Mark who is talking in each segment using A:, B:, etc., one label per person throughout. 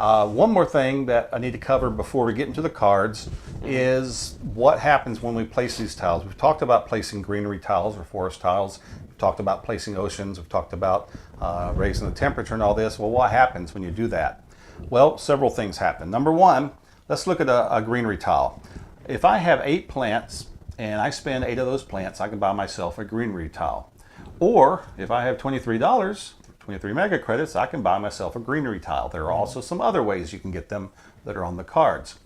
A: One more thing that I need to cover before we get into the cards is what happens when we place these tiles. We've talked about placing greenery tiles or forest tiles. We've talked about placing oceans. We've talked about raising the temperature and all this. Well, what happens when you do that? Well, several things happen. Number one, let's look at a greenery tile. If I have 8 plants and I spend 8 of those plants, I can buy myself a greenery tile. Or if I have $23, 23 mega credits, I can buy myself a greenery tile. There are also some other ways you can get them that are on the cards.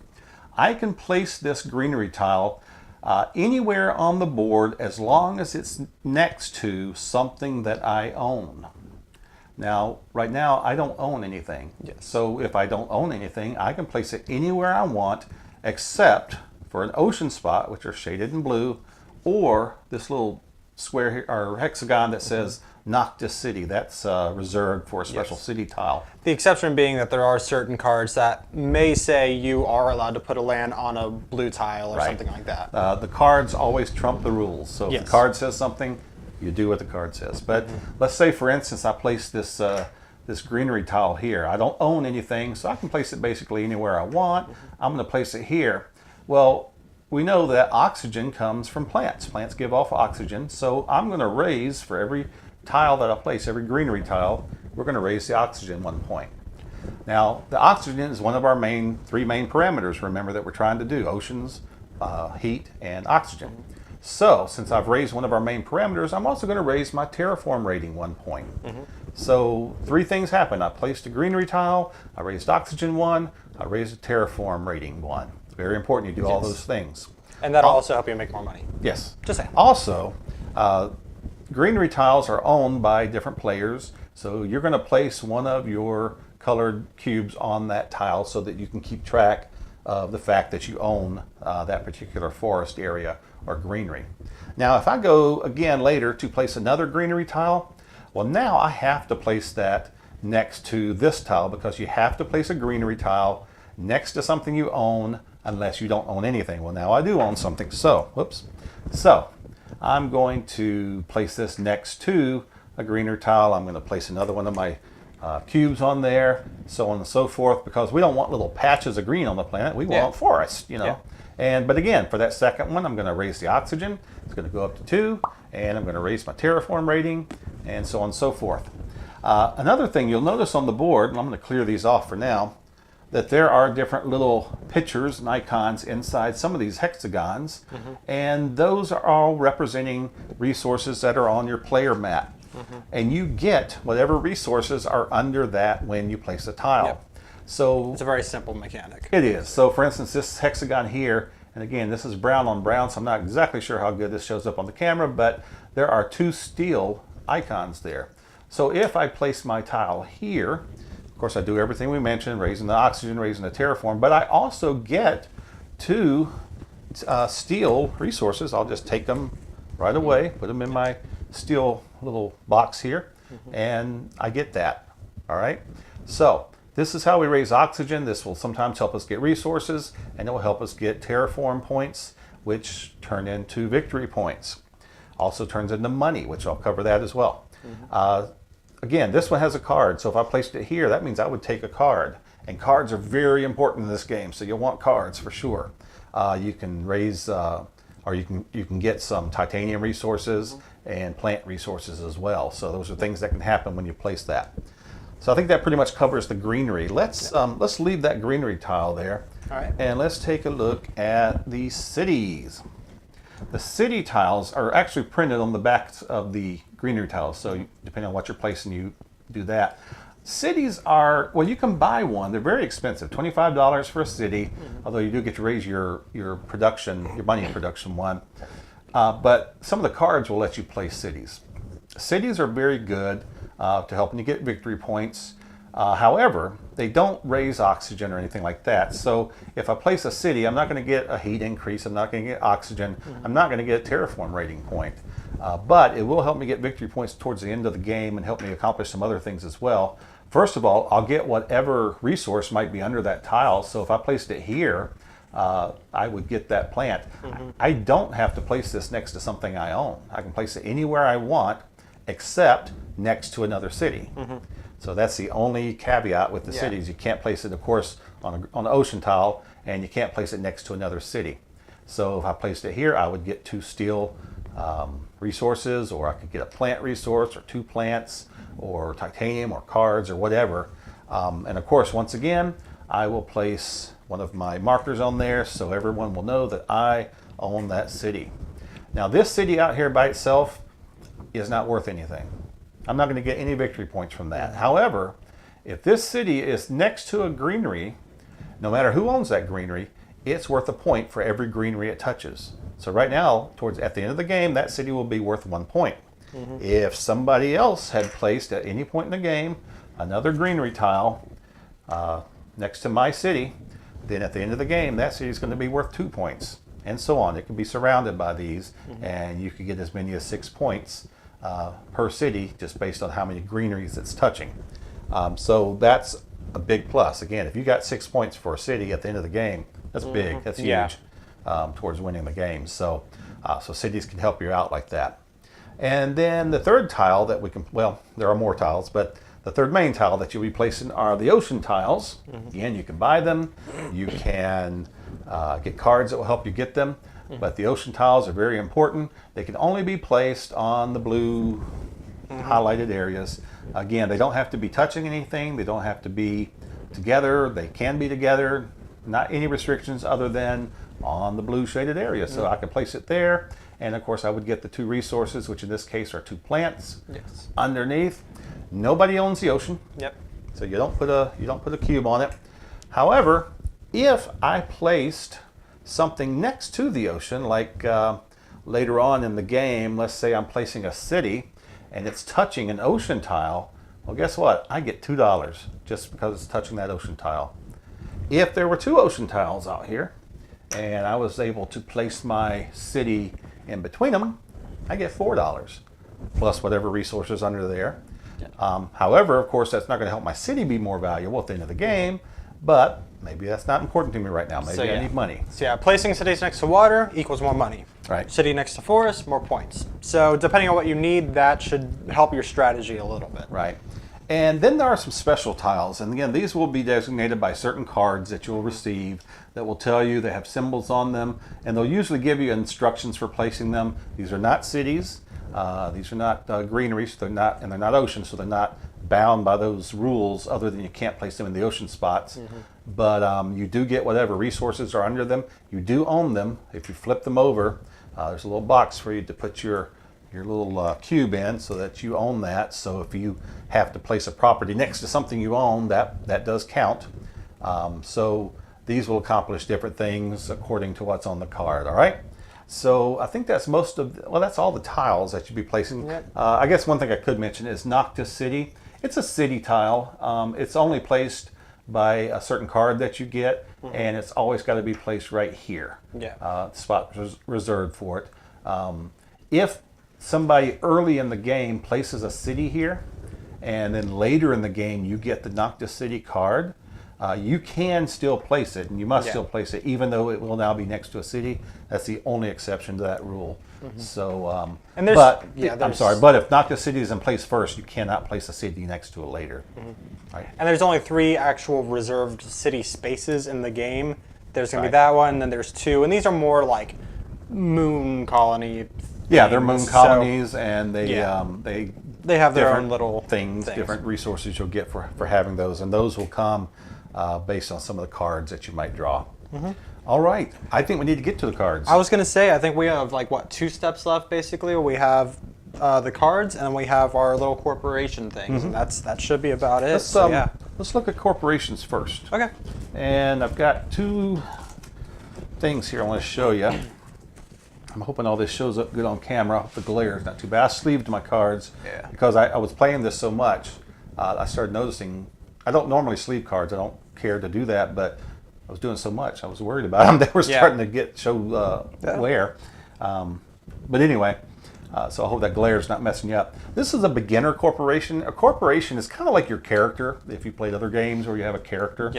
A: I can place this greenery tile anywhere on the board as long as it's next to something that I own. Now, right now, I don't own anything.
B: Yes.
A: So if I don't own anything, I can place it anywhere I want except for an ocean spot, which are shaded in blue, or this little square here, or hexagon that says Noctis City. That's reserved for a special city tile.
B: The exception being that there are certain cards that may say you are allowed to put a land on a blue tile or something like that.
A: The cards always trump the rules. So if the card says something, you do what the card says. But let's say, for instance, I place this this greenery tile here. I don't own anything, so I can place it basically anywhere I want. I'm going to place it here. Well, we know that oxygen comes from plants. Plants give off oxygen, so I'm going to raise for every tile that I place, every greenery tile, we're going to raise the oxygen 1 point. Now, the oxygen is one of our three main parameters, remember, that we're trying to do: oceans, heat, and oxygen. So, since I've raised one of our main parameters, I'm also going to raise my terraform rating 1 point. So, 3 things happen. I placed a greenery tile, I raised oxygen 1, I raised a terraform rating 1. It's very important you do all those things.
B: And that'll also help you make more money.
A: Yes.
B: Just saying.
A: Also, greenery tiles are owned by different players, so you're going to place one of your colored cubes on that tile so that you can keep track of the fact that you own that particular forest area or greenery. Now, if I go again later to place another greenery tile, well, now I have to place that next to this tile, because you have to place a greenery tile next to something you own unless you don't own anything. Well, now I do own something, so, whoops. So, I'm going to place this next to a greenery tile. I'm going to place another one of my cubes on there, so on and so forth, because we don't want little patches of green on the planet. We want forest, you know. But again, for that second one, I'm going to raise the oxygen. It's going to go up to 2, and I'm going to raise my terraform rating, and so on and so forth. Another thing you'll notice on the board, and I'm going to clear these off for now, that there are different little pictures and icons inside some of these hexagons, and those are all representing resources that are on your player map. And you get whatever resources are under that when you place a tile. So
B: it's a very simple mechanic.
A: It is. So for instance, this hexagon here, and again, this is brown on brown, so I'm not exactly sure how good this shows up on the camera, but there are 2 steel icons there. So if I place my tile here, of course I do everything we mentioned, raising the oxygen, raising the terraform, but I also get 2 steel resources. I'll just take them right away, put them in my steel little box here, and I get that. All right. So this is how we raise oxygen. This will sometimes help us get resources, and it will help us get terraform points, which turn into victory points. Also turns into money, which I'll cover that as well. Again, this one has a card, so if I placed it here, that means I would take a card. And cards are very important in this game, so you'll want cards for sure. You can raise, or you can get some titanium resources and plant resources as well. So those are things that can happen when you place that. So I think that pretty much covers the greenery. Let's leave that greenery tile there.
B: All right.
A: And let's take a look at the cities. The city tiles are actually printed on the backs of the greenery tiles. So depending on what you're placing, you do that. Cities are, well, you can buy one. They're very expensive, $25 for a city, although you do get to raise your production, your money production one. But some of the cards will let you place cities. Cities are very good to helping you get victory points. However, they don't raise oxygen or anything like that. So if I place a city, I'm not going to get a heat increase. I'm not going to get oxygen. I'm not going to get a terraform rating point. But it will help me get victory points towards the end of the game and help me accomplish some other things as well. First of all, I'll get whatever resource might be under that tile. So if I placed it here, I would get that plant. I don't have to place this next to something I own. I can place it anywhere I want except next to another city. So that's the only caveat with the cities. You can't place it, of course, on an ocean tile, and you can't place it next to another city. So if I placed it here, I would get 2 steel resources, or I could get a plant resource, or 2 plants, or titanium, or cards, or whatever. And of course, once again, I will place one of my markers on there so everyone will know that I own that city. Now, this city out here by itself is not worth anything. I'm not going to get any victory points from that. However, if this city is next to a greenery, no matter who owns that greenery, it's worth a point for every greenery it touches. So right now, at the end of the game, that city will be worth 1 point. If somebody else had placed at any point in the game another greenery tile next to my city, then at the end of the game, that city is going to be worth 2 points, and so on. It can be surrounded by these, and you could get as many as 6 points per city just based on how many greeneries it's touching. So that's a big plus. Again, if you got 6 points for a city at the end of the game, that's big. That's huge towards winning the game. So, so cities can help you out like that. And then the third tile that we can, well, there are more tiles, but the third main tile that you'll be placing are the ocean tiles. Again, you can buy them. You can get cards that will help you get them. But the ocean tiles are very important. They can only be placed on the blue highlighted areas. Again, they don't have to be touching anything. They don't have to be together. They can be together. Not any restrictions other than on the blue shaded area. So I can place it there. And of course, I would get the 2 resources, which in this case are 2 plants. Underneath, nobody owns the ocean. So you don't put a cube on it. However, if I placed something next to the ocean, like later on in the game, let's say I'm placing a city and it's touching an ocean tile, well, guess what? I get $2 just because it's touching that ocean tile. If there were 2 ocean tiles out here and I was able to place my city in between them, I get $4 plus whatever resources under there. However, of course, that's not going to help my city be more valuable at the end of the game, but maybe that's not important to me right now. Maybe I need money.
B: So placing cities next to water equals more money.
A: Right.
B: City next to forest, more points. So depending on what you need, that should help your strategy a little bit.
A: Right. And then there are some special tiles. And again, these will be designated by certain cards that you'll receive that will tell you they have symbols on them. And they'll usually give you instructions for placing them. These are not cities. These are not greeneries. They're not oceans, so they're not bound by those rules other than you can't place them in the ocean spots. But you do get whatever resources are under them. You do own them. If you flip them over, there's a little box for you to put your little cube in so that you own that. So if you have to place a property next to something you own, that does count. So these will accomplish different things according to what's on the card, all right? So I think that's that's all the tiles that you'd be placing. I guess one thing I could mention is Noctis City. It's a city tile. It's only placed by a certain card that you get, and it's always got to be placed right here. The spot reserved for it. If somebody early in the game places a city here, and then later in the game you get the Noctis City card, you can still place it, and you must still place it, even though it will now be next to a city. That's the only exception to that rule. So, I'm sorry, but if Noctis City is in place first, you cannot place a city next to it later. Right.
B: And there's only 3 actual reserved city spaces in the game. There's going to be that one, and then there's 2, and these are more like moon colony things.
A: They're moon colonies, and they
B: have their own little
A: things, different resources you'll get for having those, and those will come based on some of the cards that you might draw. All right, I think we need to get to the cards.
B: I was going to say, I think we have 2 steps left basically. We have the cards, and we have our little corporation things, and that should be about it.
A: Let's look at corporations first.
B: Okay.
A: And I've got 2 things here I want to show you. I'm hoping all this shows up good on camera. The glare is not too bad. I sleeved my cards because I was playing this so much. I started noticing, I don't normally sleeve cards. I don't care to do that, but I was doing so much. I was worried about them. They were starting to show glare. But anyway, so I hope that glare is not messing you up. This is a beginner corporation. A corporation is kind of like your character. If you played other games where you have a character,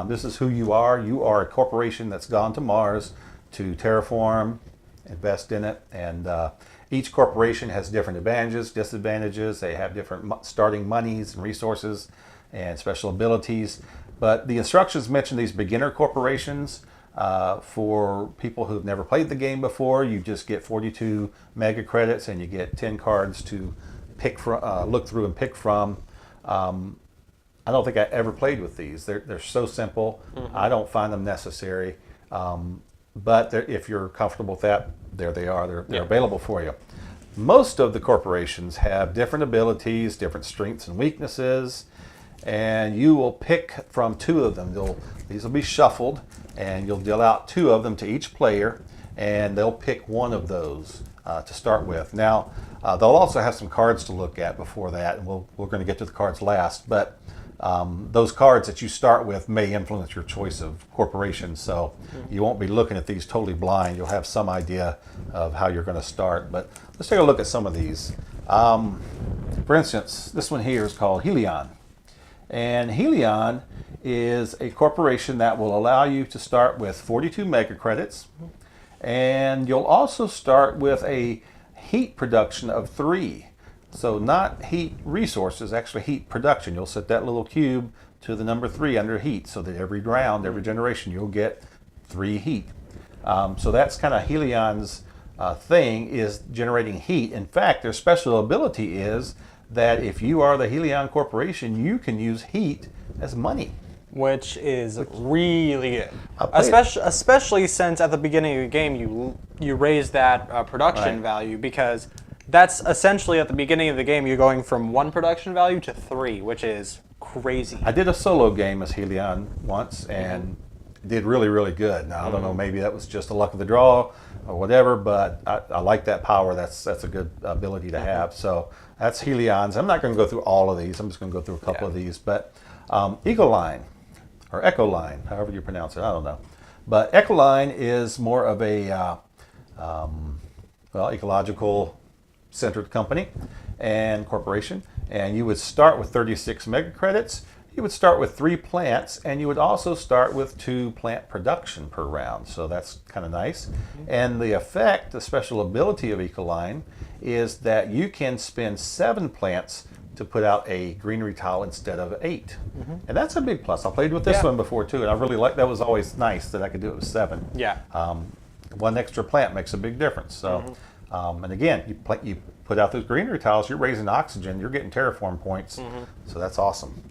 A: this is who you are. You are a corporation that's gone to Mars to terraform invest in it. And each corporation has different advantages, disadvantages. They have different starting monies and resources and special abilities. But the instructions mention these beginner corporations. For people who've never played the game before, you just get 42 mega credits and you get 10 cards to pick from, look through and pick from. I don't think I ever played with these. They're so simple. I don't find them necessary. But if you're comfortable with that, there they are. They're available for you. Most of the corporations have different abilities, different strengths and weaknesses, and you will pick from 2 of them. These will be shuffled, and you'll deal out 2 of them to each player, and they'll pick one of those to start with. Now, they'll also have some cards to look at before that, and we're going to get to the cards last, but those cards that you start with may influence your choice of corporation, so you won't be looking at these totally blind. You'll have some idea of how you're going to start, but let's take a look at some of these. For instance, this one here is called Helion. And Helion is a corporation that will allow you to start with 42 mega credits, and you'll also start with a heat production of 3. So not heat resources, actually heat production. You'll set that little cube to the number 3 under heat, so that every round, every generation, you'll get 3 heat. So that's kind of Helion's thing, is generating heat. In fact, their special ability is that if you are the Helion Corporation, you can use heat as money.
B: Which is really good. Especially since at the beginning of the game you raise that production value, because that's essentially at the beginning of the game you're going from 1 production value to 3, which is crazy.
A: I did a solo game as Helion once and did really, really good. Now, I don't know, maybe that was just the luck of the draw or whatever, but I like that power. That's a good ability to have. So that's Helion's. I'm not going to go through all of these. I'm just going to go through a couple of these. But Ecoline, or Ecoline, however you pronounce it, I don't know. But Ecoline is more of a ecological centered company and corporation. And you would start with 36 mega credits. You would start with 3 plants, and you would also start with 2 plant production per round. So that's kind of nice. And the effect, the special ability of Ecoline, is that you can spend 7 plants to put out a greenery tile instead of 8. And that's a big plus. I played with this one before too, and I really liked that. Was always nice that I could do it with 7.
B: Yeah.
A: 1 extra plant makes a big difference. So, and again, you put out those greenery tiles, you're raising oxygen, you're getting terraform points. So that's awesome.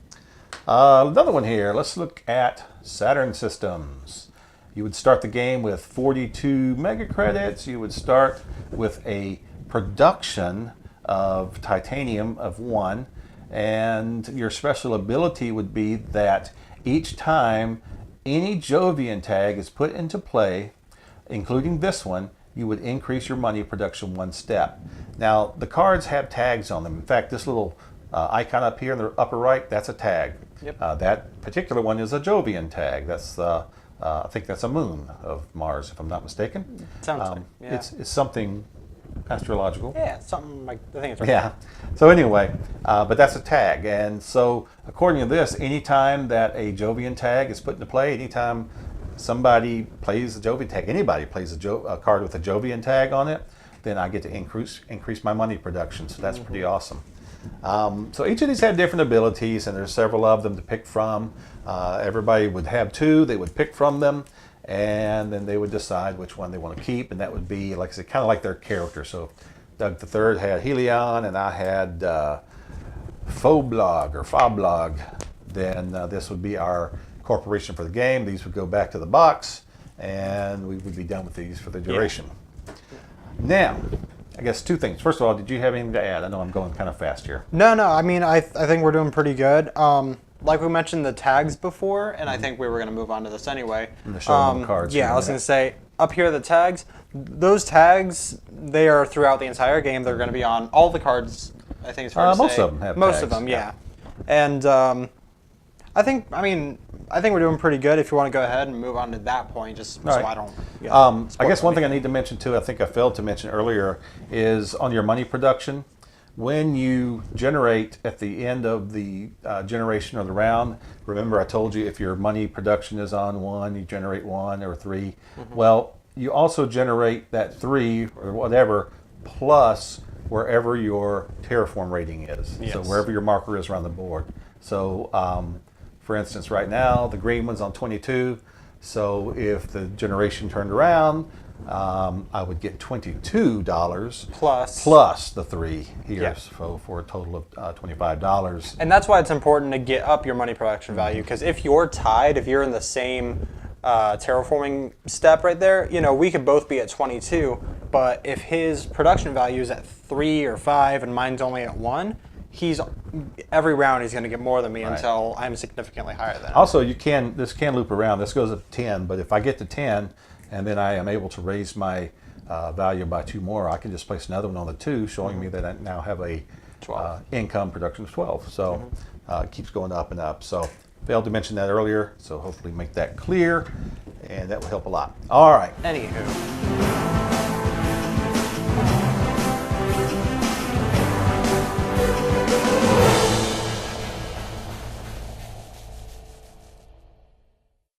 A: Another one here, let's look at Saturn systems. You would start the game with 42 mega credits. You would start with a production of titanium of 1, and your special ability would be that each time any Jovian tag is put into play, including this one, you would increase your money production 1 step. Now, the cards have tags on them. In fact, this little icon up here in the upper right, that's a tag. That particular one is a Jovian tag. That's I think that's a moon of Mars, if I'm not mistaken.
B: Sounds like, yeah.
A: It's something astrological.
B: Yeah, something like, I think it's right.
A: Yeah. So anyway, but that's a tag, and so according to this, anytime that a Jovian tag is put into play, anytime somebody plays a Jovian tag, anybody plays a card with a Jovian tag on it, then I get to increase my money production. So that's pretty awesome. So each of these had different abilities, and there's several of them to pick from. Everybody would have 2. They would pick from them, and then they would decide which one they want to keep, and that would be, like I said, kind of like their character. So Doug the Third had Helion, and I had Foblog or Foblog. Then this would be our corporation for the game. These would go back to the box, and we would be done with these for the duration. Now, I guess 2 things. First of all, did you have anything to add? I know I'm going kind of fast here.
B: No. I mean, I think we're doing pretty good. Like we mentioned the tags before, and I think we were going to move on to this anyway.
A: The showing the cards.
B: Yeah, I was going to say, up here the tags. Those tags, they are throughout the entire game. They're going to be on all the cards, I think it's fair to say.
A: Most of them have
B: Most
A: tags,
B: of them, yeah. And I think we're doing pretty good. If you want to go ahead and move on to that point, just so I don't.
A: I guess one thing I need to mention too, I think I failed to mention earlier, is on your money production. When you generate at the end of the generation or the round, remember I told you if your money production is on 1, you generate 1 or 3. Well, you also generate that 3 or whatever plus wherever your terraform rating is.
B: Yes.
A: So wherever your marker is around the board. So for instance, right now the green one's on 22. So if the generation turned around, I would get $22 plus the 3 here,
B: Yeah.
A: so for a total of $25.
B: And that's why it's important to get up your money production value, because if you're tied, if you're in the same terraforming step right there, you know, we could both be at 22, but if his production value is at 3 or 5 and mine's only at 1, every round he's going to get more than me until I'm significantly higher than him.
A: Also, this can loop around. This goes up to 10, but if I get to 10 and then I am able to raise my value by 2 more, I can just place another one on the 2, showing me that I now have a
B: 12.
A: Income production of 12. So it keeps going up and up. So failed to mention that earlier, so hopefully make that clear, and that will help a lot. All right.
B: Anywho.